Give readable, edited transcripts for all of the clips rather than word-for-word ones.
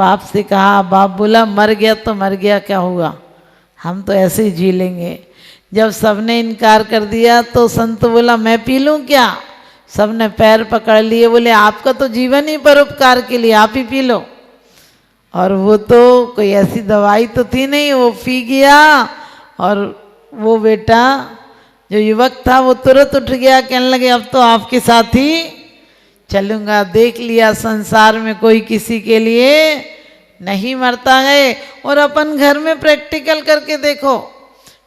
बाप से कहा, बाप बोला मर गया तो मर गया, क्या हुआ, हम तो ऐसे ही जी लेंगे। जब सबने इनकार कर दिया तो संत बोला मैं पी लूँ क्या? सबने पैर पकड़ लिए, बोले आपका तो जीवन ही परोपकार के लिए, आप ही पी लो। और वो तो कोई ऐसी दवाई तो थी नहीं, वो पी गया। और वो बेटा जो युवक था वो तुरंत उठ गया, कहने लगे अब तो आपके साथ ही चलूँगा। देख लिया संसार में कोई किसी के लिए नहीं मरता है। और अपन घर में प्रैक्टिकल करके देखो,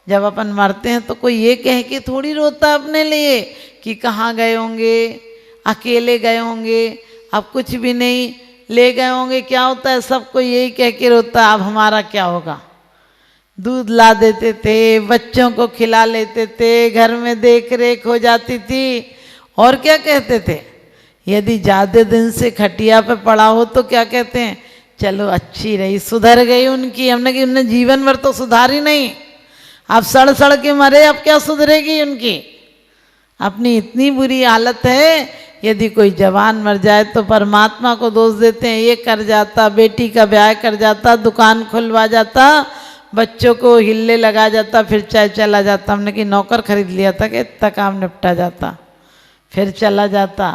जब अपन मरते हैं तो कोई ये कह के थोड़ी रोता अपने लिए कि कहाँ गए होंगे, अकेले गए होंगे, अब कुछ भी नहीं ले गए होंगे, क्या होता है, सबको यही कह के रोता अब हमारा क्या होगा। दूध ला देते थे, बच्चों को खिला लेते थे, घर में देख रेख हो जाती थी। और क्या कहते थे, यदि ज़्यादा दिन से खटिया पे पड़ा हो तो क्या कहते हैं, चलो अच्छी रही, सुधर गई उनकी। हमने कि उन्हें जीवन भर तो सुधारी नहीं, अब सड़ सड़ के मरे, अब क्या सुधरेगी उनकी, अपनी इतनी बुरी हालत है। यदि कोई जवान मर जाए तो परमात्मा को दोष देते हैं, ये कर जाता, बेटी का ब्याह कर जाता, दुकान खुलवा जाता, बच्चों को हिल्ले लगा जाता, फिर चाहे चला जाता। हमने कि नौकर खरीद लिया था कि इतना काम निपटा जाता, फिर चला जाता।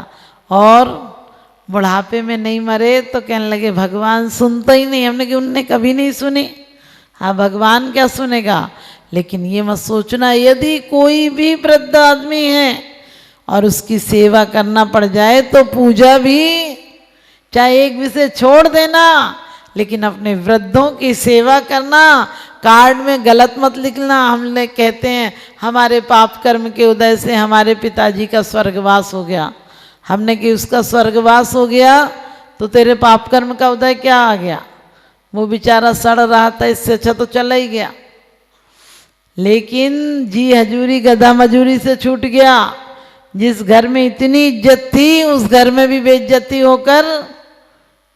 और बुढ़ापे में नहीं मरे तो कहने लगे भगवान सुनता ही नहीं। हमने कि उनने कभी नहीं सुनी, हाँ भगवान क्या सुनेगा। लेकिन ये मत सोचना, यदि कोई भी वृद्ध आदमी है और उसकी सेवा करना पड़ जाए तो पूजा भी चाहे एक विषय छोड़ देना, लेकिन अपने वृद्धों की सेवा करना। कार्ड में गलत मत लिखना। हमने कहते हैं हमारे पाप कर्म के उदय से हमारे पिताजी का स्वर्गवास हो गया। हमने कि उसका स्वर्गवास हो गया तो तेरे पाप कर्म का उदय क्या आ गया, वो बेचारा सड़ रहा था, इससे अच्छा तो चला ही गया। लेकिन जी हजूरी गधा मजूरी से छूट गया। जिस घर में इतनी इज्जत थी उस घर में भी बेइज्जती होकर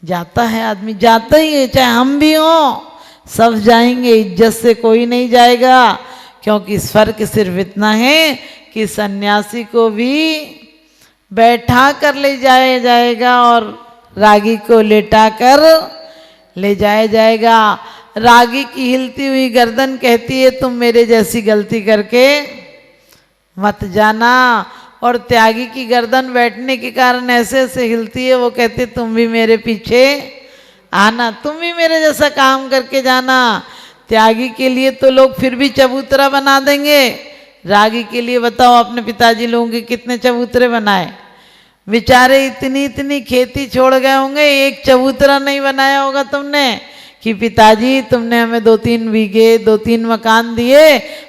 जाता है आदमी, जाता ही है, चाहे हम भी हों, सब जाएंगे, इज्जत से कोई नहीं जाएगा। क्योंकि स्वर्ग सिर्फ इतना है कि सन्यासी को भी बैठा कर ले जाया जाएगा और रागी को लेटा कर ले जाया जाएगा। रागी की हिलती हुई गर्दन कहती है तुम मेरे जैसी गलती करके मत जाना। और त्यागी की गर्दन बैठने के कारण ऐसे ऐसे हिलती है, वो कहते तुम भी मेरे पीछे आना, तुम भी मेरे जैसा काम करके जाना। त्यागी के लिए तो लोग फिर भी चबूतरा बना देंगे, रागी के लिए बताओ अपने पिताजी लोगों के कितने चबूतरे बनाए। बेचारे इतनी इतनी खेती छोड़ गए होंगे, एक चबूतरा नहीं बनाया होगा तुमने कि पिताजी तुमने हमें 2-3 बीघे 2-3 मकान दिए,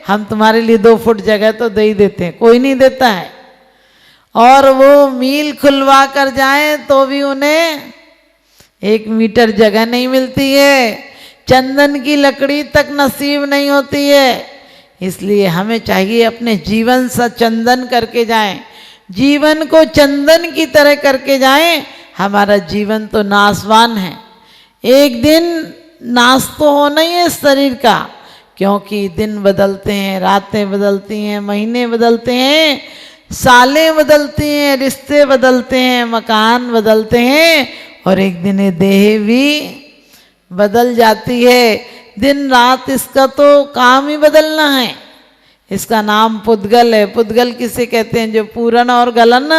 हम तुम्हारे लिए 2 फुट जगह तो दे ही देते हैं। कोई नहीं देता है। और वो मील खुलवा कर जाएं तो भी उन्हें 1 मीटर जगह नहीं मिलती है, चंदन की लकड़ी तक नसीब नहीं होती है। इसलिए हमें चाहिए अपने जीवन सा चंदन करके जाएं, जीवन को चंदन की तरह करके जाएं। हमारा जीवन तो नाशवान है, एक दिन नाश तो होना ही है शरीर का, क्योंकि दिन बदलते हैं, रातें बदलती हैं, महीने बदलते हैं, सालें बदलती हैं, रिश्ते बदलते हैं, मकान बदलते हैं, और एक दिन ये देह भी बदल जाती है। दिन रात इसका तो काम ही बदलना है। इसका नाम पुद्गल है। पुद्गल किसे कहते हैं? जो पूरण और गलन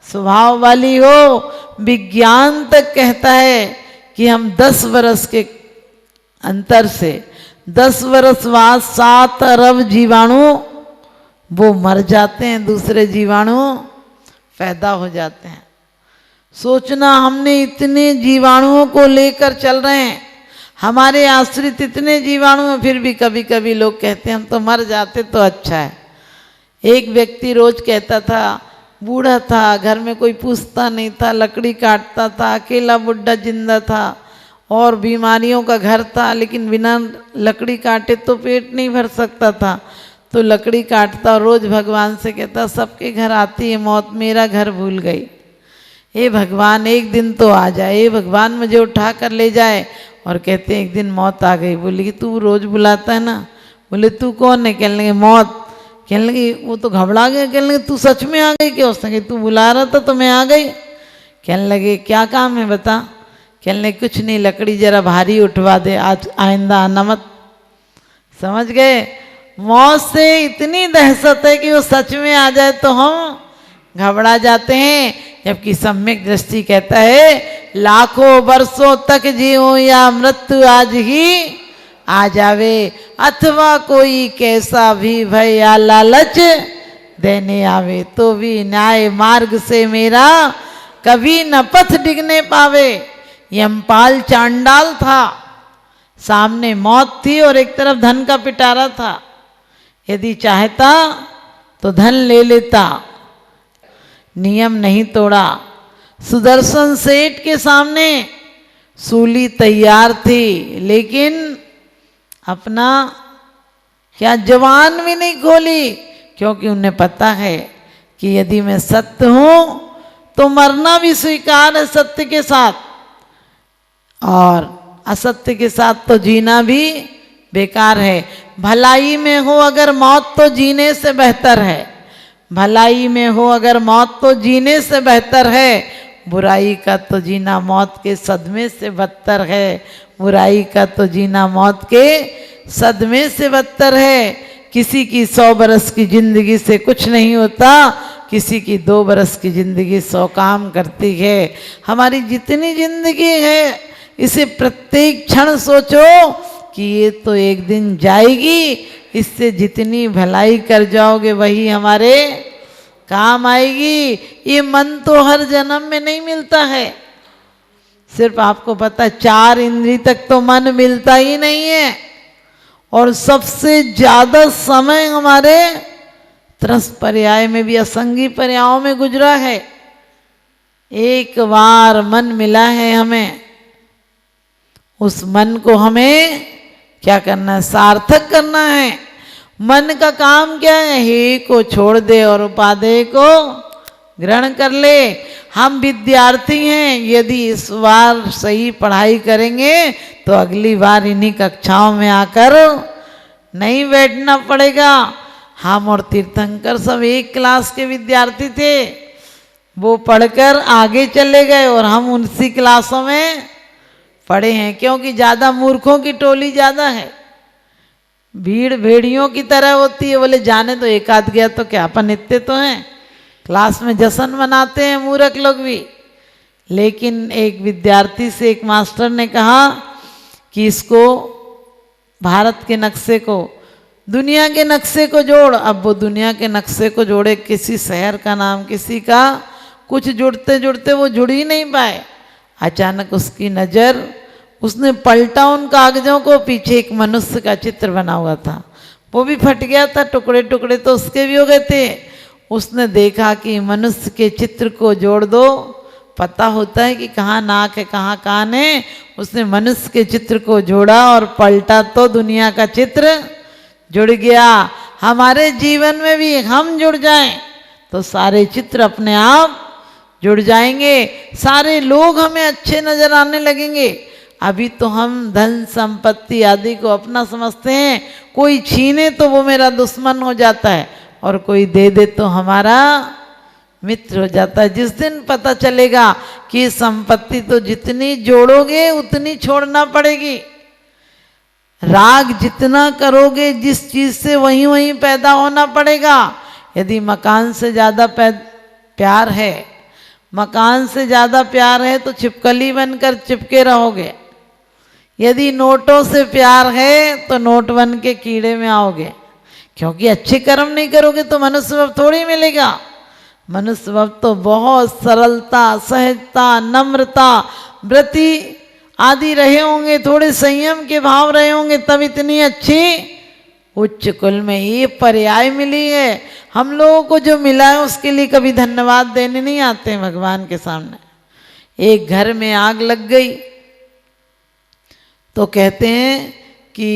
स्वभाव वाली हो। विज्ञान तक कहता है कि हम 10 वर्ष के अंतर से 10 वर्ष बाद 7 अरब जीवाणु वो मर जाते हैं, दूसरे जीवाणु पैदा हो जाते हैं। सोचना हमने इतने जीवाणुओं को लेकर चल रहे हैं, हमारे आश्रित इतने जीवाणु हैं, फिर भी कभी कभी लोग कहते हैं हम तो मर जाते तो अच्छा है। एक व्यक्ति रोज कहता था, बूढ़ा था, घर में कोई पूछता नहीं था, लकड़ी काटता था, अकेला बुढ़ा जिंदा था और बीमारियों का घर था, लेकिन बिना लकड़ी काटे तो पेट नहीं भर सकता था, तो लकड़ी काटता और रोज भगवान से कहता सबके घर आती है मौत, मेरा घर भूल गई, हे भगवान एक दिन तो आ जाए, हे भगवान मुझे उठा कर ले जाए। और कहते हैं एक दिन मौत आ गई। बोली कि तू रोज बुलाता है ना। बोले तू कौन है? कहने लगे मौत। कहने लगी वो तो घबरा गया, कहने लगे तू सच में आ गई क्या? उसने कहा तू बुला रहा था तो मैं आ गई। कहने लगे क्या काम है बता। कहने कुछ नहीं, लकड़ी जरा भारी उठवा दे, आज आइंदा आना मत। समझ गए? मौत से इतनी दहशत है कि वो सच में आ जाए तो हम घबरा जाते हैं, जबकि सम्यक दृष्टि कहता है लाखों वर्षों तक जियो या मृत्यु आज ही आ जावे, अथवा कोई कैसा भी भय या लालच देने आवे, तो भी न्याय मार्ग से मेरा कभी न पथ डिगने पावे। यमपाल चांडाल था, सामने मौत थी और एक तरफ धन का पिटारा था। यदि चाहता तो धन ले लेता, नियम नहीं तोड़ा। सुदर्शन सेठ के सामने सूली तैयार थी, लेकिन अपना क्या जवान भी नहीं खोली, क्योंकि उन्हें पता है कि यदि मैं सत्य हूं तो मरना भी स्वीकार है सत्य के साथ, और असत्य के साथ तो जीना भी बेकार है। भलाई में हो अगर मौत तो जीने से बेहतर है, भलाई में हो अगर मौत तो जीने से बेहतर है, बुराई का तो जीना मौत के सदमे से बदतर है, बुराई का तो जीना मौत के सदमे से बदतर है। किसी की 100 बरस की जिंदगी से कुछ नहीं होता, किसी की 2 बरस की जिंदगी 100 काम करती है। हमारी जितनी जिंदगी है इसे प्रत्येक क्षण सोचो कि ये तो एक दिन जाएगी, इससे जितनी भलाई कर जाओगे वही हमारे काम आएगी। ये मन तो हर जन्म में नहीं मिलता है, सिर्फ आपको पता है 4 इंद्री तक तो मन मिलता ही नहीं है, और सबसे ज्यादा समय हमारे त्रस पर्याय में भी असंगी पर्यायों में गुजरा है। एक बार मन मिला है हमें, उस मन को हमें क्या करना है? सार्थक करना है। मन का काम क्या है? हे को छोड़ दे और उपादेय को ग्रहण कर ले। हम विद्यार्थी हैं, यदि इस बार सही पढ़ाई करेंगे तो अगली बार इन्हीं कक्षाओं में आकर नहीं बैठना पड़ेगा। हम और तीर्थंकर सब एक क्लास के विद्यार्थी थे, वो पढ़कर आगे चले गए और हम उसी क्लासों में पढ़े हैं, क्योंकि ज़्यादा मूर्खों की टोली ज़्यादा है, भीड़ भेड़ियों की तरह होती है। बोले जाने तो एक आध गया तो क्या, अपन इतने तो हैं, क्लास में जश्न मनाते हैं मूर्ख लोग भी। लेकिन एक विद्यार्थी से एक मास्टर ने कहा कि इसको भारत के नक्शे को दुनिया के नक्शे को जोड़। अब वो दुनिया के नक्शे को जोड़े, किसी शहर का नाम किसी का, कुछ जुड़ते जुड़ते वो जुड़ ही नहीं पाए। अचानक उसकी नज़र, उसने पलटा उन कागजों को, पीछे एक मनुष्य का चित्र बना हुआ था, वो भी फट गया था, टुकड़े टुकड़े तो उसके भी हो गए थे। उसने देखा कि मनुष्य के चित्र को जोड़ दो, पता होता है कि कहाँ नाक है कहाँ कान है। उसने मनुष्य के चित्र को जोड़ा और पलटा तो दुनिया का चित्र जुड़ गया। हमारे जीवन में भी हम जुड़ जाएं तो सारे चित्र अपने आप जुड़ जाएंगे, सारे लोग हमें अच्छे नजर आने लगेंगे। अभी तो हम धन संपत्ति आदि को अपना समझते हैं, कोई छीने तो वो मेरा दुश्मन हो जाता है और कोई दे दे तो हमारा मित्र हो जाता है। जिस दिन पता चलेगा कि संपत्ति तो जितनी जोड़ोगे उतनी छोड़ना पड़ेगी, राग जितना करोगे जिस चीज से वहीं वहीं पैदा होना पड़ेगा। यदि मकान से ज़्यादा प्यार है, मकान से ज़्यादा प्यार है तो छिपकली बनकर चिपके रहोगे। यदि नोटों से प्यार है तो नोट बन के कीड़े में आओगे, क्योंकि अच्छे कर्म नहीं करोगे तो मनुष्य भाव थोड़ी मिलेगा। मनुष्य भाव तो बहुत सरलता, सहजता, नम्रता, व्रति आदि रहे होंगे, थोड़े संयम के भाव रहे होंगे, तब इतनी अच्छी उच्च कुल में ये पर्याय मिली है। हम लोगों को जो मिला है उसके लिए कभी धन्यवाद देने नहीं आते हैं भगवान के सामने। एक घर में आग लग गई तो कहते हैं कि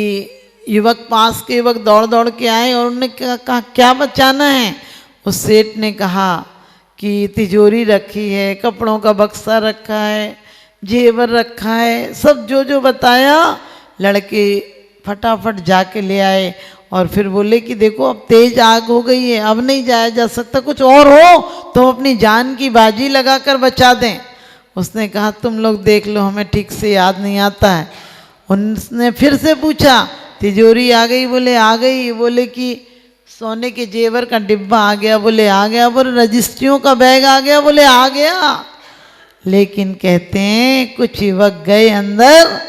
युवक, पास के युवक दौड़ दौड़ के आए और उन्होंने कहा क्या बचाना है। उस सेठ ने कहा कि तिजोरी रखी है, कपड़ों का बक्सा रखा है, जेवर रखा है, सब जो जो बताया लड़के फटाफट जाके ले आए। और फिर बोले कि देखो अब तेज आग हो गई है, अब नहीं जाया जा सकता, कुछ और हो तो अपनी जान की बाजी लगाकर बचा दें। उसने कहा तुम लोग देख लो, हमें ठीक से याद नहीं आता है। उसने फिर से पूछा तिजोरी आ गई? बोले आ गई। बोले कि सोने के जेवर का डिब्बा आ गया? बोले आ गया। बोले रजिस्ट्रियों का बैग आ गया? बोले आ गया। लेकिन कहते हैं कुछ युवक गए अंदर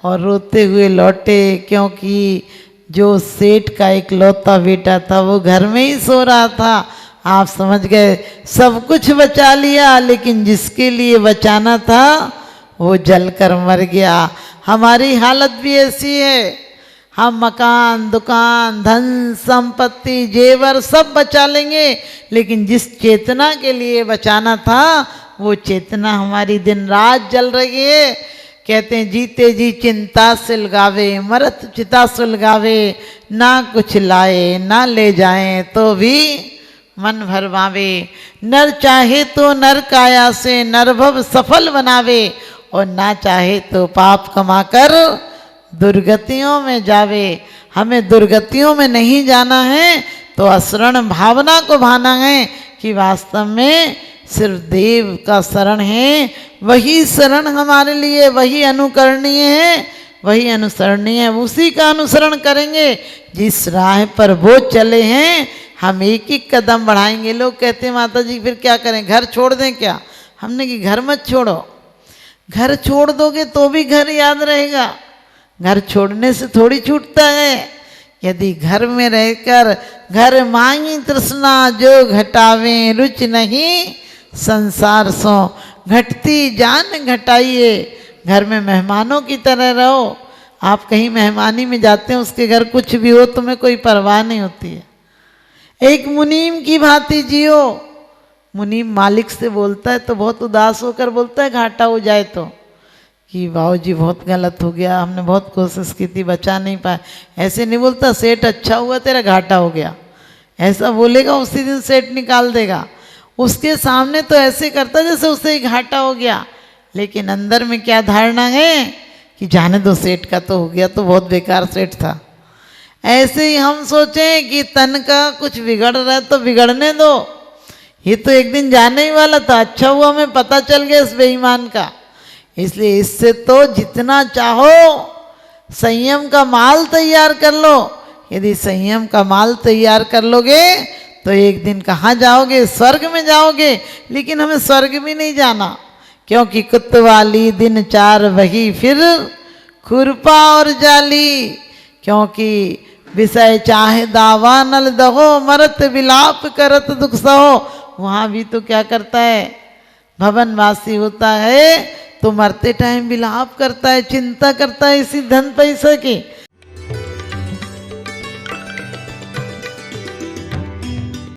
और रोते हुए लौटे, क्योंकि जो सेठ का इकलौता बेटा था वो घर में ही सो रहा था। आप समझ गए, सब कुछ बचा लिया, लेकिन जिसके लिए बचाना था वो जलकर मर गया। हमारी हालत भी ऐसी है, हम मकान, दुकान, धन संपत्ति, जेवर सब बचा लेंगे, लेकिन जिस चेतना के लिए बचाना था वो चेतना हमारी दिन रात जल रही है। कहते हैं जीते जी चिंता सुलगावे, मरत चिता सुलगावे, ना कुछ लाए ना ले जाएं तो भी मन भरवावे। नर चाहे तो नर काया से नरभव सफल बनावे, और ना चाहे तो पाप कमाकर दुर्गतियों में जावे। हमें दुर्गतियों में नहीं जाना है, तो असरण भावना को भाना है कि वास्तव में सिर्फ देव का शरण है, वही शरण हमारे लिए, वही अनुकरणीय है, वही अनुसरणीय है। उसी का अनुसरण करेंगे जिस राह पर वो चले हैं, हम एक एक कदम बढ़ाएंगे। लोग कहते हैं माता जी फिर क्या करें, घर छोड़ दें क्या? हमने कि घर मत छोड़ो, घर छोड़ दोगे तो भी घर याद रहेगा, घर छोड़ने से थोड़ी छूटता है। यदि घर में रहकर घर मांगी तृष्णा जो घटावे, रुचि नहीं संसार सो घटती जान घटाइए। घर में मेहमानों की तरह रहो। आप कहीं मेहमानी में जाते हैं, उसके घर कुछ भी हो तुम्हें कोई परवाह नहीं होती है। एक मुनीम की भांति जियो। मुनीम मालिक से बोलता है तो बहुत उदास होकर बोलता है घाटा हो जाए तो, कि बाबू जी बहुत गलत हो गया, हमने बहुत कोशिश की थी, बचा नहीं पाए। ऐसे नहीं बोलता सेठ अच्छा हुआ तेरा घाटा हो गया, ऐसा बोलेगा उसी दिन सेठ निकाल देगा। उसके सामने तो ऐसे करता जैसे उससे ही घाटा हो गया, लेकिन अंदर में क्या धारणा है कि जाने दो, सेठ का तो हो गया, तो बहुत बेकार सेठ था। ऐसे ही हम सोचें कि तन का कुछ बिगड़ रहा है तो बिगड़ने दो, ये तो एक दिन जाने ही वाला था, अच्छा हुआ हमें पता चल गया इस बेईमान का। इसलिए इससे तो जितना चाहो संयम का माल तैयार कर लो। यदि संयम का माल तैयार कर लोगे तो एक दिन कहाँ जाओगे? स्वर्ग में जाओगे। लेकिन हमें स्वर्ग भी नहीं जाना, क्योंकि कुतवाली दिन चार वही फिर खुरपा और जाली। क्योंकि विषय चाहे दावा नल दहो, मरत विलाप करत दुख सहो। वहाँ भी तो क्या करता है, भवनवासी होता है तो मरते टाइम विलाप करता है, चिंता करता है इसी धन पैसे की।